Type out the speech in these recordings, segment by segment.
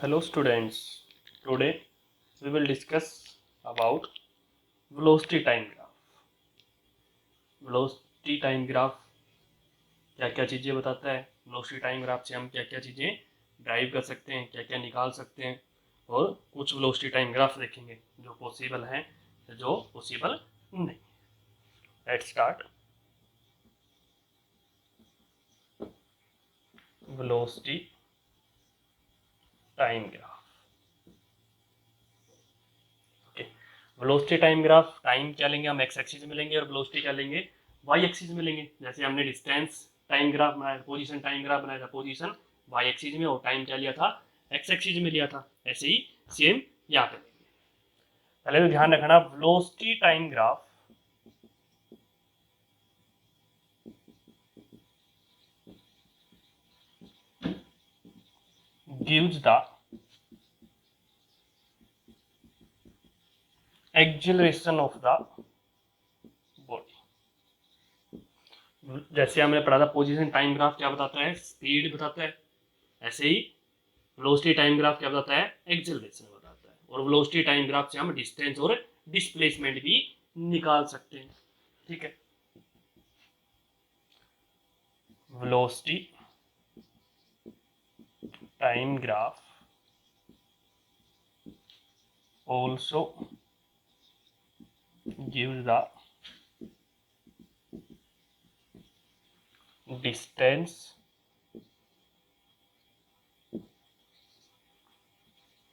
Hello students, today we will discuss about velocity time graph. Velocity time graph क्या क्या चीज़ें बताता है, velocity time graph से हम क्या क्या चीज़ें ड्राइव कर सकते हैं, क्या क्या निकाल सकते हैं और कुछ velocity time graph देखेंगे जो पॉसिबल हैं जो पॉसिबल नहीं। Let's start. Velocity time graph. Velocity time graph, time क्या लेंगे हम एक्स एक्सिस में लेंगे और वेलोसिटी क्या लेंगे वाई एक्सिस में लेंगे। जैसे हमने डिस्टेंस टाइम ग्राफ बनाया, पोजीशन टाइम ग्राफ बनाया था, पोजीशन वाई एक्सिस में और टाइम क्या लिया था एक्स एक्सिस में लिया था, ऐसे ही सेम यहाँ पे लेंगे। पहले तो ध्यान रखना velocity time graph gives the acceleration of the body। जैसे हमने पढ़ा था पोजीशन टाइम ग्राफ क्या बताता है, स्पीड बताता है, ऐसे ही वेलोसिटी टाइम ग्राफ क्या बताता है, एक्सेलरेशन बताता है। और वेलोसिटी टाइम ग्राफ से हम डिस्टेंस और डिस्प्लेसमेंट भी निकाल सकते हैं। ठीक है, velocity time graph also gives the distance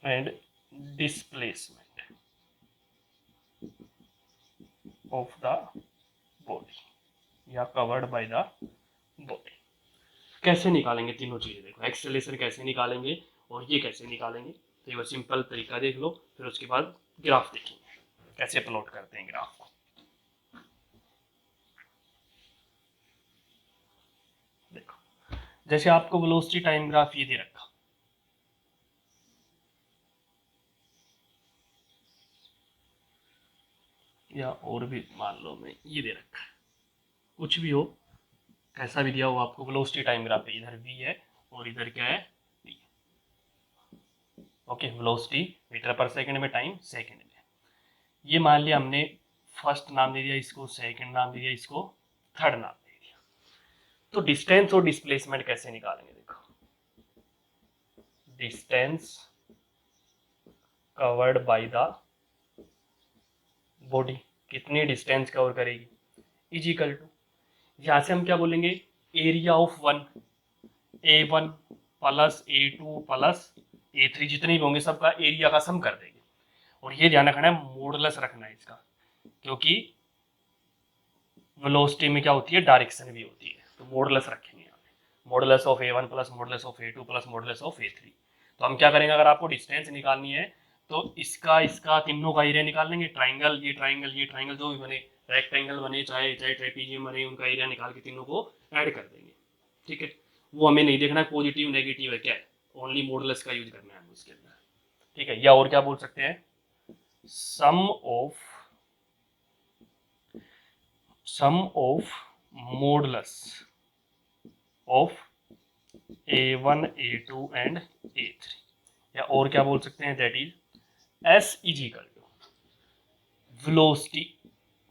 and displacement of the body या covered by the body। कैसे निकालेंगे तीनों चीजें, देखो एक्सेलरेशन कैसे निकालेंगे और ये कैसे निकालेंगे। तो ये सिंपल तरीका देख लो, फिर उसके बाद ग्राफ देखेंगे कैसे प्लॉट करते हैं ग्राफ को। देखो जैसे आपको वेलोसिटी टाइम ग्राफ ये दे रखा, या और भी मान लो मैं ये दे रखा है, कुछ भी हो कैसा भी दिया हो आपको वेलोसिटी टाइम ग्राफ है, इधर v है और इधर क्या है t। ओके, वेलोसिटी मीटर पर सेकंड में, टाइम सेकंड में। ये मान लिया हमने फर्स्ट नाम दे दिया इसको, सेकंड नाम दे दिया इसको, थर्ड नाम दे दिया। तो डिस्टेंस और डिस्प्लेसमेंट कैसे निकालेंगे, देखो distance covered by the body, कितनी डिस्टेंस कवर करेगी, इज इक्वल टू, यहाँ से हम क्या बोलेंगे area of one, A1 plus A2 plus A3 जितने भी होंगे सबका एरिया का सम कर देंगे। और ये ध्यान रखना है मॉडुलस रखना है इसका, क्योंकि वेलोसिटी में क्या होती है डायरेक्शन भी होती है, तो मॉडुलस रखेंगे यहाँ पे, modulus of A1 plus modulus of A2 plus modulus of A3। तो हम क्या करेंगे, अगर आपको डिस्टेंस निकालनी है तो इसका इसका तीनों का एरिया निकाल लेंगे, ट्राइंगल ये ट्राइंगल ये ट्राइंगल जो भी बने, रेक्टेंगल बने चाहे चाहे ट्रेपीजियम बने, उनका एरिया निकाल के तीनों को ऐड कर देंगे। ठीक है, वो हमें नहीं देखना पॉजिटिव नेगेटिव है क्या है, ओनली मॉडुलस का यूज करना है उसके अंदर। ठीक है, या और क्या बोल सकते हैं, sum of modulus of A1 A2 and A3, या और क्या बोल सकते हैं, that is S is equal to velocity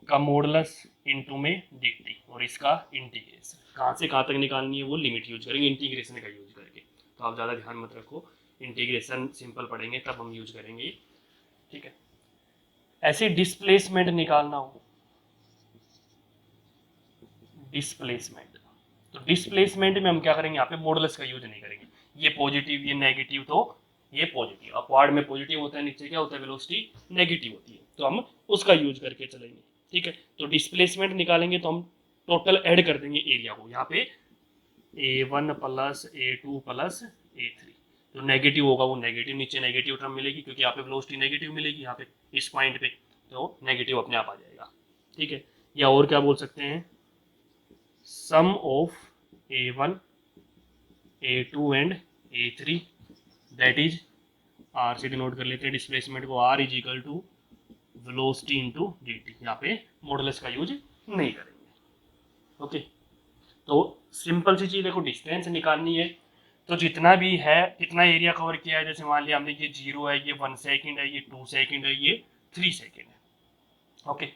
का मॉडुलस इनटू में dt और इसका इंटीग्रेशन। कहाँ से कहाँ तक निकालनी है वो लिमिट यूज करेंगे इंटीग्रेशन का यूज करके, तो आप ज़्यादा ध्यान मत रखो, इंटीग्रेशन सिंपल पढ़ेंगे तब हम यूज करेंगे। ठीक है, ऐसे डिस्प्लेसमेंट निकालना हो, डिस्प्लेसमेंट, तो डिस्प्लेसमेंट में हम क्या करेंगे, यहाँ पे मॉडुलस का यूज नहीं करेंगे, ये पॉजिटिव ये नेगेटिव, तो ये पॉजिटिव, अपवार्ड में पॉजिटिव होता है, नीचे क्या होता है वेलोसिटी नेगेटिव होती है, तो हम उसका यूज करके चलेंगे। ठीक है, तो डिस्प्लेसमेंट निकालेंगे तो हम टोटल ऐड कर देंगे एरिया को, यहाँ पे A1 plus A2 plus A3, जो नेगेटिव होगा वो नेगेटिव, नीचे नेगेटिव टर्म मिलेगी क्योंकि यहाँ पे वेलोसिटी नेगेटिव मिलेगी, यहाँ पे इस पॉइंट पे तो नेगेटिव अपने आप आ जाएगा। ठीक है, या और क्या बोल सकते हैं, sum of A1 A2 and A3 that is R से डिनोट कर लेते हैं डिस्प्लेसमेंट को, R is equal to velocity into dt, यहाँ पे मॉडुलस का यूज नहीं करेंगे। ओके, तो सिंपल सी चीज देखो, डिस्टेंस निकालनी है तो जितना भी है, कितना एरिया कवर किया है, जैसे मान लिया हमने ये 0 है, ये 1 सेकेंड है, ये 2 सेकेंड है, ये 3 सेकेंड है। ओके,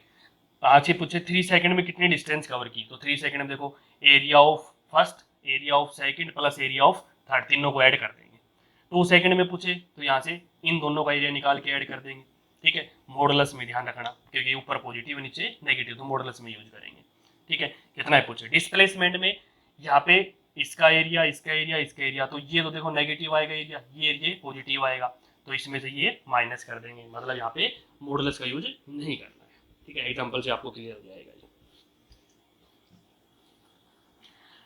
आज ये पूछे 3 सेकेंड में कितनी डिस्टेंस कवर की, तो 3 सेकेंड में देखो area of first, area of second plus area of third, तीनों को ऐड कर देंगे। 2 सेकेंड में पूछे तो यहाँ से इन दोनों का एरिया निकाल के ऐड कर देंगे। ठीक है, मॉडुलस में ध्यान रखना, क्योंकि ऊपर पॉजिटिव नीचे नेगेटिव, तो मॉडुलस में यूज करेंगे। ठीक है, कितना है पूछे। डिस्प्लेसमेंट में यहाँ पे इसका एरिया, इसका एरिया, इसका एरिया, तो ये तो देखो नेगेटिव आएगा एरिया, ये एरिया पॉजिटिव आएगा, तो इसमें से ये माइनस कर देंगे, मतलब यहाँ पे मॉडुलस का यूज नहीं करना है। ठीक है, एग्जांपल से आपको क्लियर हो जाएगा।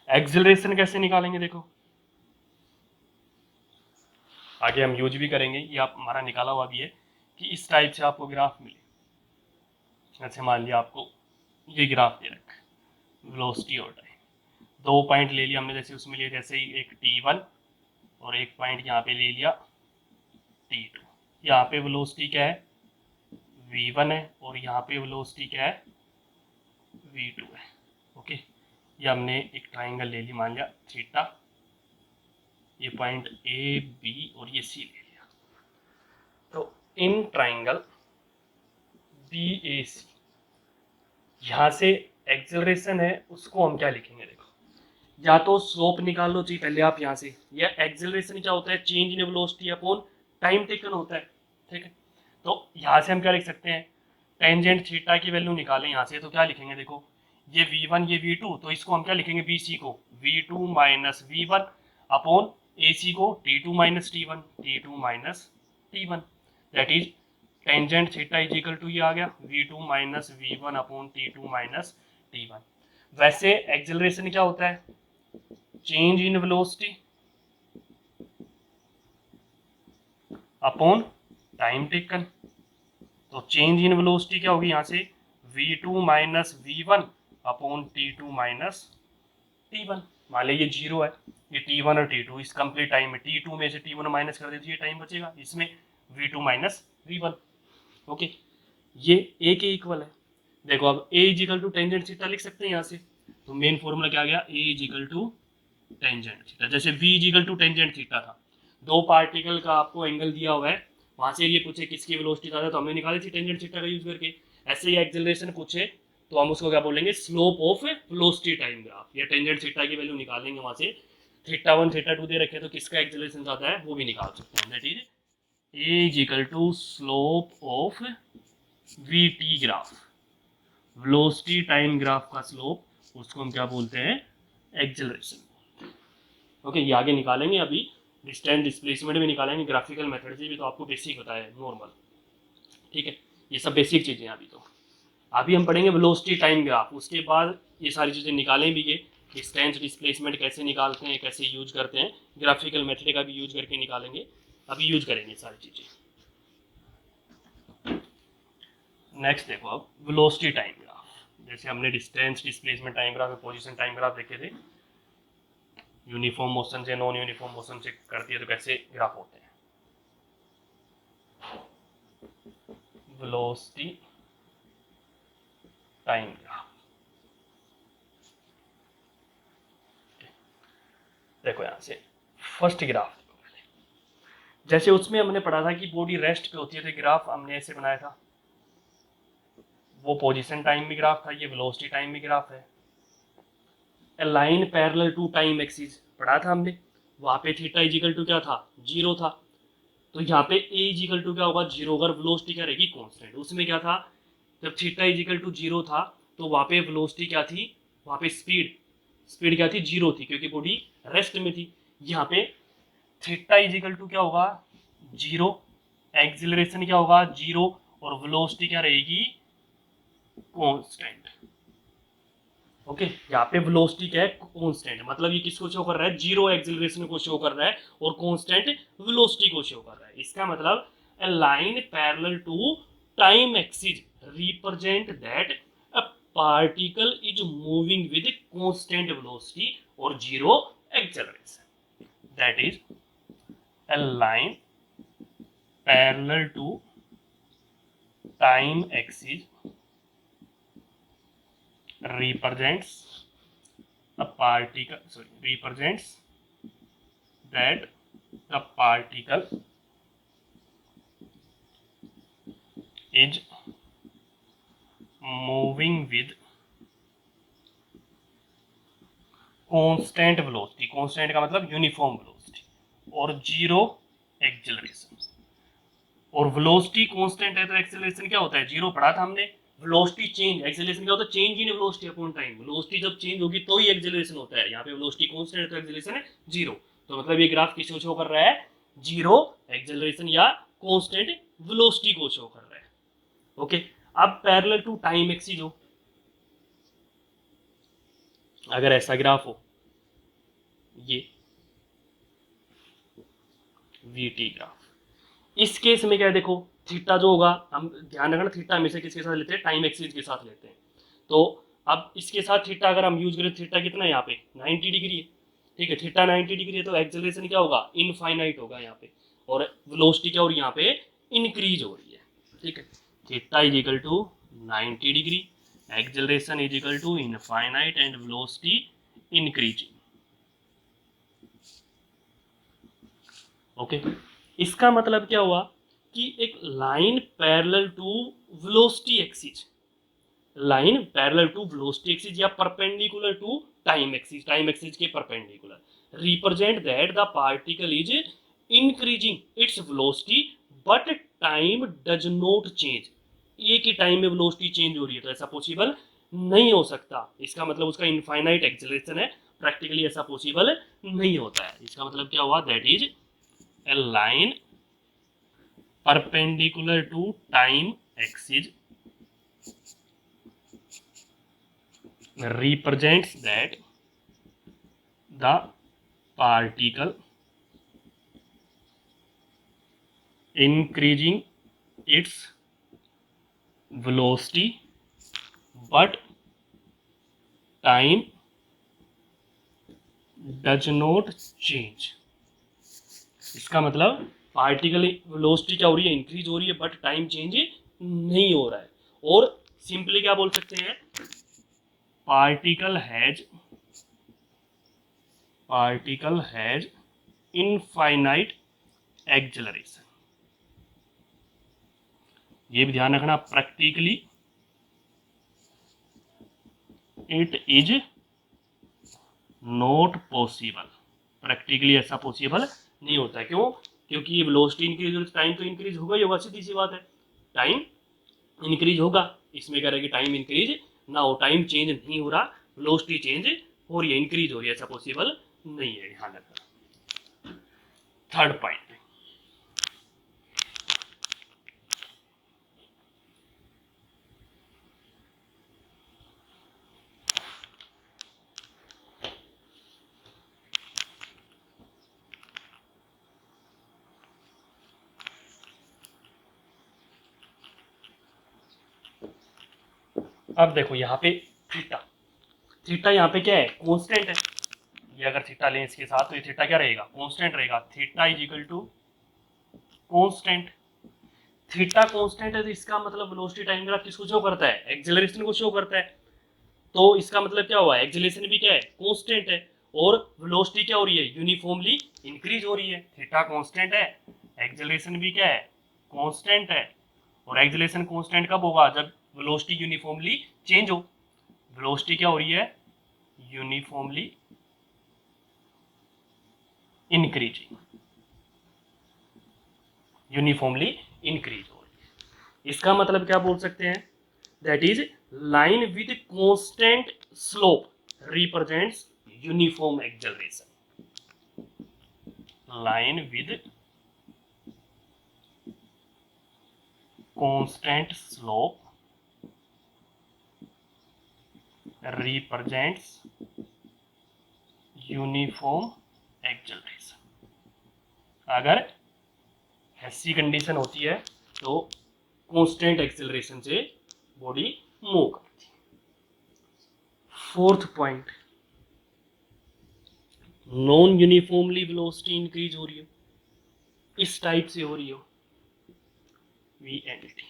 एक्सेलरेशन कैसे निकालेंगे, देखो आगे हम यूज भी करेंगे, ये आप हमारा निकाला हुआ भी है कि इस टाइप से आपको ग्राफ मिले। जैसे मान लिया आपको ये ग्राफ दे रखा, वेलोसिटी और टाइम, 2 पॉइंट ले लिया हमने, जैसे उसमें लिया, जैसे ही एक T1 और एक पॉइंट यहाँ पे ले लिया T2। यहाँ पे वेलोसिटी क्या है, V1 है, और यहाँ पे वेलोसिटी क्या है, V2 है। ओके, ये हमने एक ट्राइंगल ले ली, मान लिया थीटा, ये पॉइंट ए बी और ये सी ले लिया। तो इन ट्राइंगल बी ए सी, यहाँ से एक्सेलरेशन है, उसको हम क्या लिखेंगे, देखो या तो स्लोप निकाल लो चाहिए पहले आप यहाँ से, या एक्सेलरेशन क्या होता है, change in velocity upon time taken होता है। ठीक है, तो यहाँ से हम क्या लिख सकते हैं, टेंजेंट थीटा की वैल्यू निकालें यहाँ से, तो क्या लिखेंगे, देखो ये V1 ये V2, तो इसको हम क्या लिखेंगे, BC को V2 minus V1 upon AC को T2 minus T1, T2 minus T1, that is tangent theta is equal to, ये आ गया V2 minus V1 upon T2 minus T1। वैसे एक्सेलरेशन क्या होता है, change in velocity upon time taken, तो change in velocity क्या होगी यहाँ से, V2 minus V1 upon T2 minus T1। मान लिया ये 0 है, ये T1 और T2 इस कंप्लीट टाइम में, T2 में से T1 माइनस कर देते, ये टाइम बचेगा, इसमें V2 माइनस V1। ओके, ये A के इक्वल है। देखो अब A is equal to tangent theta लिख सकते हैं यहाँ से, तो मेन फॉर्मूला क्या आ गया, A is equal to tangent theta. जैसे V is equal to tangent theta था, 2 पार्टिकल का आपको एंगल दिया हुआ है, वहां से ये पूछे किसकी वेलोसिटी ज्यादा, तो हमने निकाली थी टेंजेंट थीटा का यूज करके। ऐसे ही एक्सेलरेशन पूछे तो हम उसको क्या बोलेंगे, slope of velocity time graph, या टेंजेंट थीटा की वैल्यू निकालेंगे वहां से, थीटा 1 थीटा 2 दे रखे तो किसका एक्सेलरेशन ज्यादा है वो भी निकाल सकते हैं। That is A is equal to slope of VT graph, velocity time graph का स्लोप, उसको हम क्या बोलते हैं, एक्सेलरेशन। ओके, ये आगे निकालेंगे, अभी डिस्टेंस डिस्प्लेसमेंट भी निकालेंगे ग्राफिकल मेथड से भी, तो आपको बेसिक होता है नॉर्मल। ठीक है, ये सब बेसिक चीज़ें हैं। अभी हम पढ़ेंगे वेलोसिटी टाइम ग्राफ, उसके बाद ये सारी चीज़ें निकालें भी, ये डिस्टेंस डिस्प्लेसमेंट कैसे निकालते हैं, कैसे यूज करते हैं, ग्राफिकल मेथड का भी यूज करके निकालेंगे, अभी यूज करेंगे सारी चीज़ें। नेक्स्ट देखो अब वेलोसिटी टाइम ग्राफ, जैसे हमने distance displacement time graph, position time graph देखे थे, यूनिफॉर्म मोशन से नॉन यूनिफॉर्म मोशन से करती है तो कैसे ग्राफ होते हैं। वेलोसिटी टाइम ग्राफ, देखो यहाँ से फर्स्ट ग्राफ, जैसे उसमें हमने पढ़ा था कि बॉडी रेस्ट पे होती है, तो ग्राफ हमने ऐसे बनाया था, वो पोजीशन टाइम में ग्राफ था, ये वेलोसिटी टाइम में ग्राफ है। A line parallel to time axis पढ़ा था हमने, वहां पे थीटा इजिकल टू क्या था, 0 था, तो यहाँ पे ए इजिकल टू क्या होगा, 0, अगर वेलोसिटी क्या रहेगी, कांस्टेंट। उसमें क्या था, जब थीटा इजिकल टू 0 था तो वहां पे वेलोसिटी क्या थी, वहां पे स्पीड क्या थी, 0 थी, क्योंकि बॉडी रेस्ट में थी। यहाँ पे थीटा इजिकल टू क्या होगा, 0, एक्सिलरेशन क्या होगा, 0, और वेलोसिटी क्या रहेगी, कांस्टेंट। ओके, यहाँ पे वेलोसिटी क्या है, कांस्टेंट, मतलब ये किसको शो कर रहा है, 0 एक्सिलरेशन को शो कर रहा है, और कांस्टेंट वेलोसिटी को शो कर रहा है। इसका मतलब a line parallel to time axis represent that a particle is moving with constant velocity or 0 acceleration, that is a line parallel to time axis represents that the particle is moving with constant velocity, constant का मतलब uniform velocity और zero acceleration. और velocity constant है तो acceleration क्या होता है, zero पढ़ा था हमने। वेलोसिटी चेंज, एक्सेलरेशन क्या होता है, change in velocity upon time. Velocity जब चेंज होगी तो ही एक्सेलरेशन होता है। यहाँ पे वेलोसिटी कांस्टेंट है तो एक्सेलरेशन है जीरो। तो मतलब ये ग्राफ किसको शो कर रहा है, जीरो एक्सेलरेशन या कांस्टेंट वेलोसिटी को शो कर रहा है। ओके, अब पैरेलल टू टाइम एक्सिस हो, अगर ऐसा ग्राफ हो, ये वीटी ग्राफ, इस केस में क्या है, देखो थीटा जो होगा, हम ध्यान रखना थीटा हमेशा किसके साथ लेते हैं, टाइम एक्सिस के साथ लेते हैं। तो अब इसके साथ थीटा अगर हम यूज करें, थीटा कितना है यहाँ पे 90 डिग्री है, ठीक है, थीटा 90 डिग्री है तो एक्सेलरेशन क्या होगा, इनफाइनाइट होगा यहाँ पे। और वेलोसिटी क्या हो रही है यहाँ पे, इंक्रीज हो रही है, ठीक है। Theta is equal to 90 degree, acceleration is equal to infinite and velocity increasing. Okay, इसका मतलब क्या हुआ कि एक line parallel to velocity axis, line parallel to velocity axis या perpendicular to time axis, time axis के perpendicular, represent that the particle is increasing its velocity but time does not change. एक ही टाइम में velocity change हो रही है तो ऐसा पॉसिबल नहीं हो सकता। इसका मतलब उसका इनफाइनाइट एक्सेलरेशन है, प्रैक्टिकली ऐसा पॉसिबल नहीं होता है। इसका मतलब क्या हुआ, that is a line perpendicular to time axis represents that the particle increasing its velocity but time does not change। इसका मतलब पार्टिकल वेलोसिटी क्या हो रही है, इंक्रीज हो रही है, बट टाइम चेंज नहीं हो रहा है। और सिंपली क्या बोल सकते हैं, पार्टिकल हैज इनफाइनाइट एक्सेलरेशन। ये भी ध्यान रखना, practically it is not possible, practically ऐसा पॉसिबल नहीं होता है। क्यों, क्योंकि ये वेलोसिटी इंक्रीज हो, टाइम तो इंक्रीज होगा ही होगा, सीधी सी बात है, टाइम इंक्रीज होगा। इसमें कह रहा है कि टाइम इंक्रीज ना हो, टाइम चेंज नहीं हो रहा, वेलोसिटी चेंज हो रही है, इंक्रीज हो रही है, ऐसा पॉसिबल नहीं है। ध्यान रखना। थर्ड पॉइंट, अब देखो यहाँ पे थीटा, थीटा यहाँ पे क्या है, कांस्टेंट है। ये अगर थीटा लें इसके साथ तो ये थीटा क्या रहेगा, कांस्टेंट रहेगा। Theta is equal to constant, theta constant है तो इसका मतलब वेलोसिटी टाइम ग्राफ किसको शो करता है, एक्सेलरेशन को शो करता है। तो इसका मतलब क्या हुआ, एक्सेलरेशन भी क्या है, कांस्टेंट है, और वेलोसिटी क्या हो रही है, यूनिफॉर्मली इंक्रीज हो रही है। थीटा कांस्टेंट है, एक्सेलरेशन भी क्या है, कांस्टेंट है। और एक्सेलरेशन कांस्टेंट कब होगा, जब वेलोसिटी यूनिफॉर्मली चेंज हो। वेलोसिटी क्या हो रही है, यूनिफॉर्मली इंक्रीजिंग, यूनिफॉर्मली इंक्रीज हो रही है। इसका मतलब क्या बोल सकते हैं, that is line with constant slope represents uniform acceleration. Line with constant slope represents uniform acceleration. अगर ऐसी कंडीशन होती है तो कांस्टेंट एक्सेलरेशन से बॉडी मूव करती है। Fourth point, non uniformly velocity increase हो रही हो, इस टाइप से हो रही हो, वी एंड टी।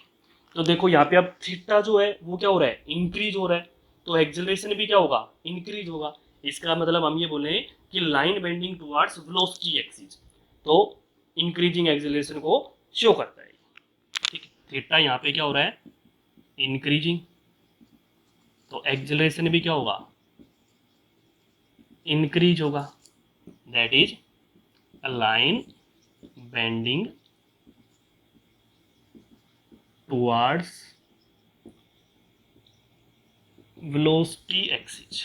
तो देखो यहाँ पे अब थीटा जो है वो क्या हो रहा है, इंक्रीज हो रहा है, तो एक्सेलरेशन भी क्या होगा, इंक्रीज होगा। इसका मतलब हम ये बोले कि line bending towards velocity axis, तो इंक्रीजिंग एक्सेलरेशन को शो करता है। ठीक है, थीटा यहाँ पे क्या हो रहा है, इंक्रीजिंग, तो एक्सेलरेशन भी क्या होगा, इंक्रीज होगा, that is a line bending towards velocity axis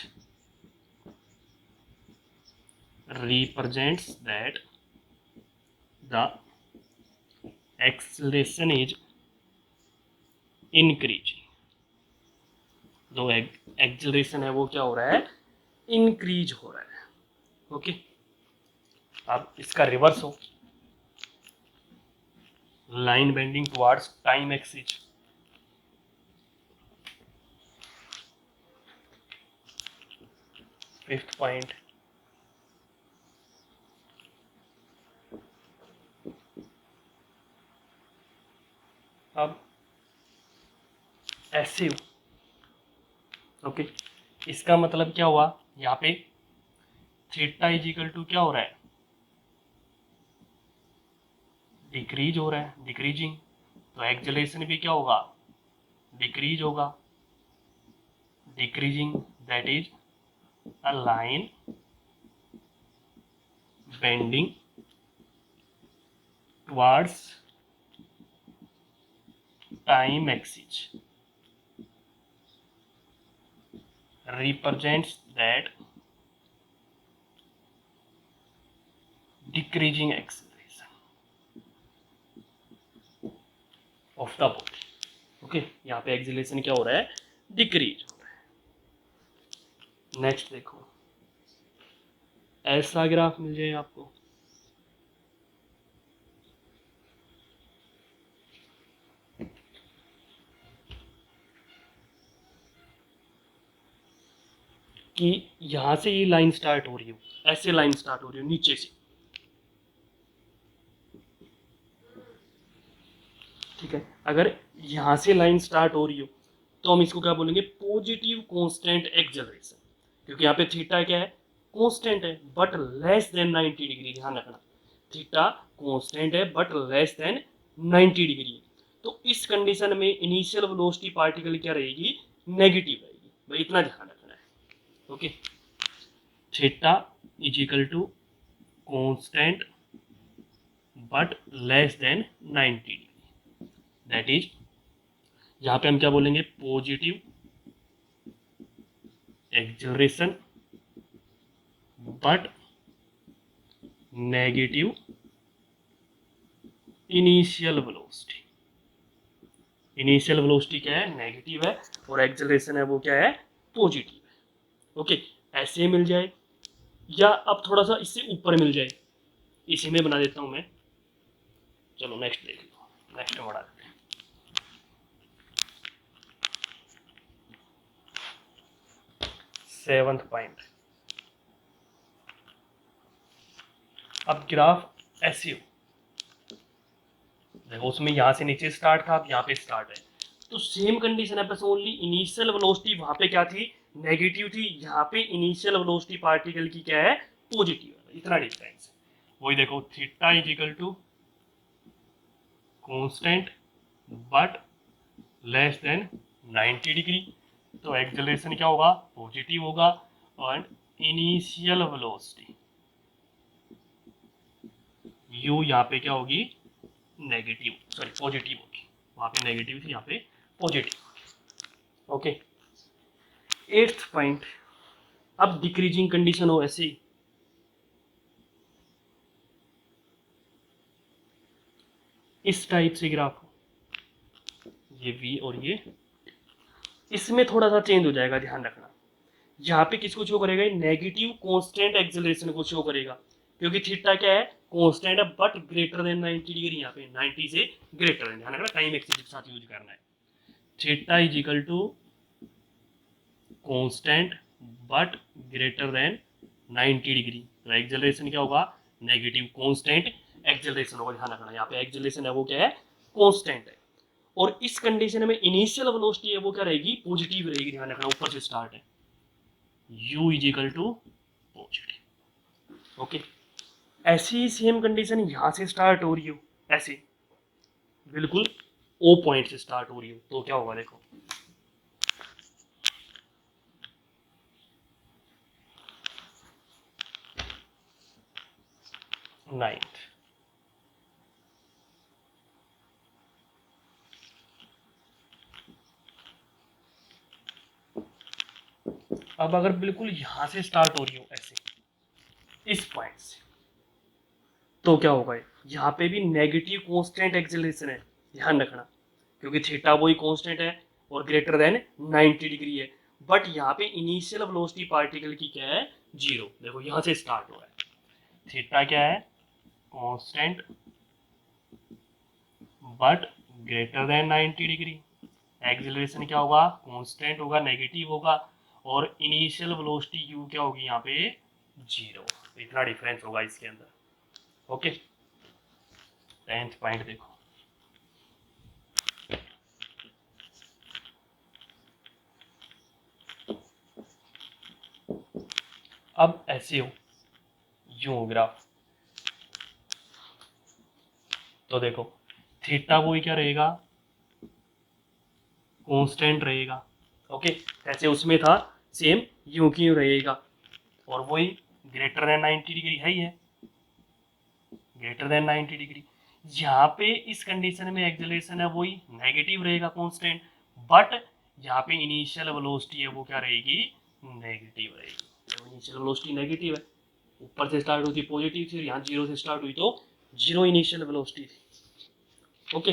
represents that the acceleration is increasing, जो एक्सेलरेशन है वो क्या हो रहा है, इंक्रीज हो रहा है। ओके, अब इसका रिवर्स हो, line bending towards time axis, fifth point, अब ऐसे हो। ओके, इसका मतलब क्या हुआ, यहाँ पे थीटा इज इक्वल टू क्या हो रहा है, डिक्रीज हो रहा है, डिक्रीजिंग, तो एक्सेलरेशन भी क्या होगा, डिक्रीज होगा, decreasing, that is a line bending towards time axis represents that decreasing acceleration of the body। Okay, यहाँ पे एक्सेलरेशन क्या हो रहा है, डिक्रीज हो रहा है। नेक्स्ट देखो, ऐसा ग्राफ मिल जाए आपको, कि यहां से ये लाइन स्टार्ट हो रही हो, ऐसे लाइन स्टार्ट हो रही हो नीचे से, ठीक है, अगर यहां से लाइन स्टार्ट हो रही हो तो हम इसको क्या बोलेंगे, पॉजिटिव कांस्टेंट एक्सेलरेशन, क्योंकि यहाँ पे थीटा क्या है, कांस्टेंट है बट लेस देन 90 डिग्री, ध्यान रखना, थीटा कांस्टेंट है बट लेस देन 90 डिग्री, तो इस कंडीशन में इनिशियल वेलोसिटी पार्टिकल क्या रहेगी, नेगेटिव रहेगी, भाई इतना ध्यान रखना है। Okay, theta is equal to constant but less than 90 degree, that is, यहां पे हम क्या बोलेंगे, positive acceleration but negative initial velocity. Initial velocity क्या है, नेगेटिव है, और एक्सेलरेशन है वो क्या है, पॉजिटिव है। ओके, ऐसे मिल जाए या अब थोड़ा सा इससे ऊपर मिल जाए, इसी में बना देता हूं मैं। चलो नेक्स्ट देख लो, नेक्स्ट में बढ़ा देते हैं। सेवंथ पॉइंट, अब ग्राफ ऐसे हो, देखो उसमें यहां से नीचे स्टार्ट था, अब यहाँ पे स्टार्ट है, तो सेम कंडीशन है, बस ओनली इनिशियल वेलोसिटी वहां पे क्या थी, नेगेटिव थी, यहाँ पे इनिशियल वेलोसिटी पार्टिकल की क्या है, पॉजिटिव है, इतना डिफरेंस है। वही देखो, theta is equal to constant but less than 90 degree, तो एक्सेलरेशन क्या होगा, पॉजिटिव होगा, और इनिशियल वेलोसिटी यू यहाँ पे क्या होगी, नेगेटिव, सॉरी पॉजिटिव होगी, वहां पे नेगेटिव थी, यहाँ पे पॉजिटिव। ओके, एट्थ पॉइंट, अब डिक्रीजिंग कंडीशन हो ऐसे ही, इस टाइप से ग्राफ हो, ये वी और ये, इसमें थोड़ा सा चेंज हो जाएगा, ध्यान रखना, यहाँ पे किसको शो करेगा, नेगेटिव कांस्टेंट एक्सेलरेशन को शो करेगा, क्योंकि थीटा क्या है, कांस्टेंट है बट ग्रेटर देन 90 डिग्री, यहाँ पे 90 से ग्रेटर है, ध्यान रखना, टाइम एक्सिस के साथ यूज करना है। Theta is equal to constant but greater than 90 degree, तो एक्सेलरेशन क्या होगा, नेगेटिव कांस्टेंट एक्सेलरेशन होगा, ध्यान रखना, यहाँ पे एक्सेलरेशन है वो क्या है, कांस्टेंट है, और इस कंडीशन में इनिशियल वेलोसिटी है वो क्या रहेगी, पॉजिटिव रहेगी, ध्यान रखना, ऊपर से स्टार्ट है। u is equal to positive. Okay, ऐसी ही सेम कंडीशन यहाँ से स्टार्ट हो रही हो, ऐसे बिल्कुल ओ पॉइंट से स्टार्ट हो रही हो, तो क्या होगा देखो, नाइन्थ, अब अगर बिल्कुल यहां से स्टार्ट हो रही हो ऐसे इस पॉइंट से, तो क्या होगा, यहाँ पे भी नेगेटिव कांस्टेंट एक्सेलरेशन है, ध्यान रखना, क्योंकि थीटा वही कांस्टेंट है और ग्रेटर देन 90 डिग्री है, बट यहाँ पे इनिशियल वेलोसिटी पार्टिकल की क्या है, जीरो। देखो यहाँ से स्टार्ट हो रहा है, थीटा क्या है, constant but greater than 90 degree, acceleration क्या होगा, कांस्टेंट होगा, नेगेटिव होगा, और इनिशियल वेलोसिटी यू क्या होगी यहाँ पे, जीरो। इतना डिफरेंस होगा इसके अंदर। ओके, 10th पॉइंट देखो, अब ऐसे हो यूं ग्राफ, तो देखो थीटा वही क्या रहेगा, कांस्टेंट रहेगा। ओके, जैसे उसमें था सेम यूं की यूं रहेगा, और वही ग्रेटर देन 90 डिग्री है ही है, ग्रेटर देन 90 डिग्री। यहाँ पे इस कंडीशन में एक्सेलरेशन है वही नेगेटिव रहेगा कांस्टेंट, बट यहाँ पे इनिशियल वेलोसिटी है वो क्या रहेगी, नेगेटिव रहेगी। तो इनिशियल वेलोसिटी नेगेटिव है, ऊपर से स्टार्ट हुई थी पॉजिटिव थी, यहाँ जीरो से स्टार्ट हुई तो जीरो इनिशियल वेलोसिटी थी। ओके,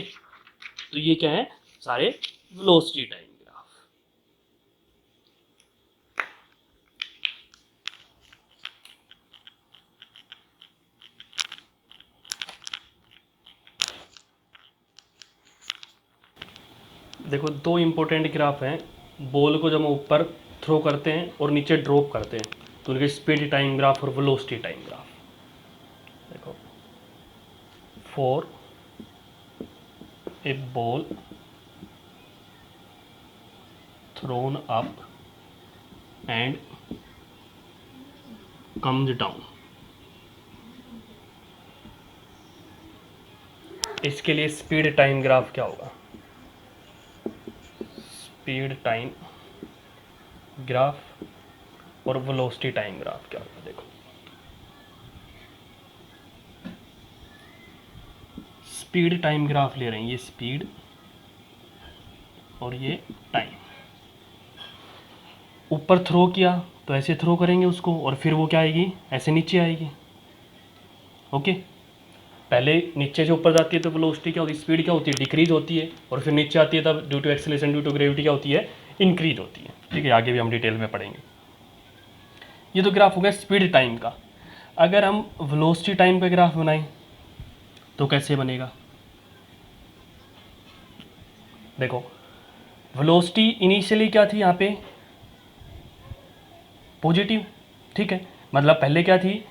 तो ये क्या है, सारे वेलोसिटी टाइम ग्राफ। देखो दो इंपॉर्टेंट ग्राफ हैं, बॉल को जब हम ऊपर थ्रो करते हैं और नीचे ड्रॉप करते हैं तो उनके स्पीड टाइम ग्राफ और वेलोसिटी टाइम ग्राफ। देखो, for a ball throne up and comes down, इसके लिए स्पीड टाइम ग्राफ क्या होगा, स्पीड टाइम ग्राफ और वेलोसिटी टाइम ग्राफ क्या होगा। देखो स्पीड टाइम ग्राफ ले रहे हैं, ये स्पीड और ये टाइम, ऊपर थ्रो किया तो ऐसे थ्रो करेंगे उसको, और फिर वो क्या आएगी, ऐसे नीचे आएगी। ओके, पहले नीचे से ऊपर जाती है तो वेलोसिटी क्या होती है, स्पीड क्या होती है, डिक्रीज होती है, और फिर नीचे आती है तब due to acceleration due to gravity क्या होती है, इंक्रीज होती है। ठीक है, आगे भी हम डिटेल में पढ़ेंगे। ये तो ग्राफ हो गया स्पीड टाइम का। अगर हम वेलोसिटी टाइम का ग्राफ बनाएं तो कैसे बनेगा, देखो वेलोसिटी इनिशियली क्या थी यहाँ पे, पॉजिटिव। ठीक है, मतलब पहले क्या थी,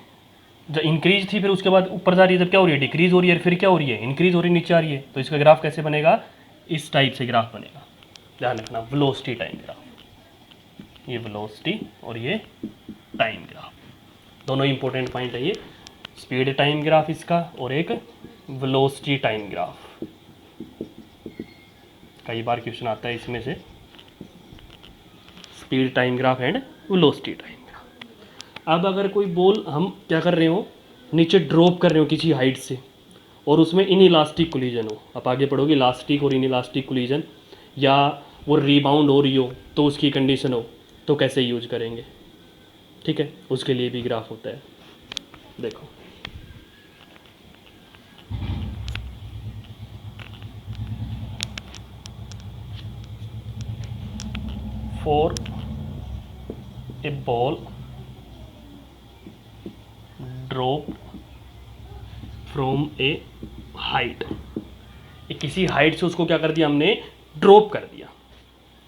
जो इंक्रीज थी, फिर उसके बाद ऊपर जा रही है, तब क्या हो रही है, डिक्रीज हो रही है, फिर क्या हो रही है, इंक्रीज हो रही है, नीचे आ रही है। तो इसका ग्राफ कैसे बनेगा, इस टाइप से ग्राफ बनेगा, ध्यान रखना, वेलोसिटी टाइम ग्राफ, ये वेलोसिटी और ये टाइम ग्राफ, दोनों इंपॉर्टेंट पॉइंट है ये, स्पीड टाइम ग्राफ इसका और एक वेलोसिटी टाइम ग्राफ। कई बार क्वेश्चन आता है इसमें से, speed time graph and velocity time graph. अब अगर कोई बॉल हम क्या कर रहे हो, नीचे ड्रॉप कर रहे हो किसी हाइट से, और उसमें इन इलास्टिक कोलिजन हो, आप आगे पढ़ोगे इलास्टिक और इन इलास्टिक कोलिजन, या वो रीबाउंड हो रही हो तो उसकी कंडीशन हो, तो कैसे यूज करेंगे। ठीक है, उसके लिए भी ग्राफ होता है। देखो for a ball drop from A height, किसी हाइट से उसको क्या कर दिया हमने, ड्रॉप कर दिया।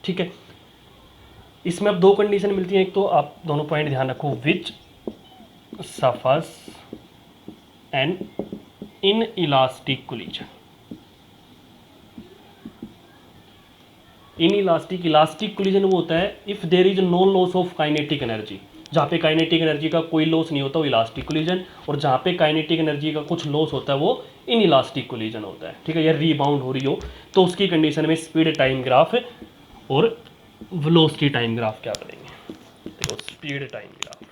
ठीक है, इसमें अब दो कंडीशन मिलती हैं, एक तो आप दोनों पॉइंट ध्यान रखो, which suffers an inelastic collision. Inelastic, elastic collision वो होता है if there is no loss of kinetic energy, जहाँ पे काइनेटिक एनर्जी का कोई लॉस नहीं होता वो इलास्टिक कोलिजन, और जहाँ पे काइनेटिक एनर्जी का कुछ लॉस होता है वो इनइलास्टिक कोलिजन होता है। ठीक है, या रीबाउंड हो रही हो तो उसकी कंडीशन में स्पीड टाइम ग्राफ और वेलोसिटी टाइम ग्राफ क्या करेंगे। देखो speed time graph,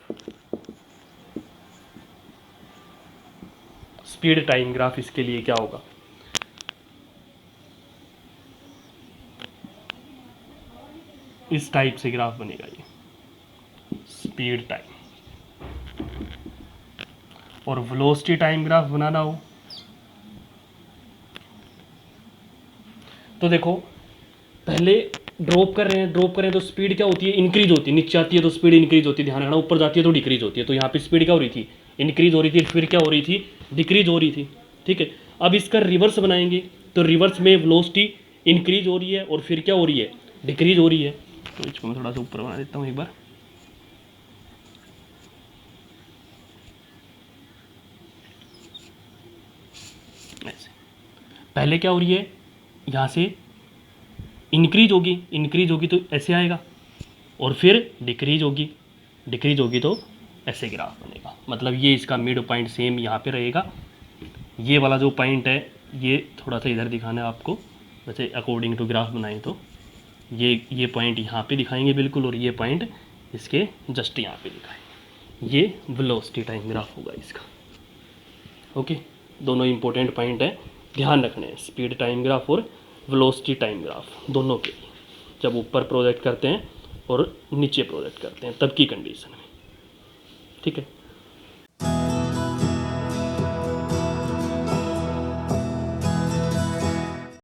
speed time graph इसके लिए क्या होगा, इस टाइप से ग्राफ बनेगा ये स्पीड टाइम, और वेलोसिटी टाइम ग्राफ बनाना हो तो देखो पहले ड्रॉप कर रहे हैं, ड्रॉप कर रहे हैं तो स्पीड क्या होती है, इंक्रीज होती है, नीचे आती है तो स्पीड इंक्रीज होती है, ध्यान रखना, ऊपर जाती है तो डिक्रीज होती है। तो यहाँ पे स्पीड क्या हो रही थी, इंक्रीज हो रही थी, फिर क्या हो रही थी, डिक्रीज हो रही थी। ठीक है, अब इसका रिवर्स बनाएंगे तो रिवर्स में वेलोसिटी इंक्रीज हो रही है और फिर क्या हो रही है, डिक्रीज हो रही है। तो इसको मैं थोड़ा सा ऊपर बना देता हूँ एक बार, ऐसे। पहले क्या हो रही है, यहाँ से इंक्रीज होगी, इंक्रीज होगी तो ऐसे आएगा, और फिर डिक्रीज होगी, डिक्रीज होगी तो ऐसे ग्राफ बनेगा। मतलब ये इसका मिड पॉइंट सेम यहाँ पे रहेगा, ये वाला जो पॉइंट है ये थोड़ा सा इधर दिखाना है आपको, वैसे अकॉर्डिंग टू ग्राफ बनाएं तो ये पॉइंट यहाँ पे दिखाएंगे बिल्कुल, और ये पॉइंट इसके जस्ट यहाँ पे दिखाएंगे। ये वेलोसिटी टाइम ग्राफ होगा इसका। ओके, दोनों इंपॉर्टेंट पॉइंट है, ध्यान रखने हैं, स्पीड टाइम ग्राफ और वेलोसिटी टाइम ग्राफ दोनों के लिए, जब ऊपर प्रोजेक्ट करते हैं और नीचे प्रोजेक्ट करते हैं तब की कंडीशन में। ठीक है।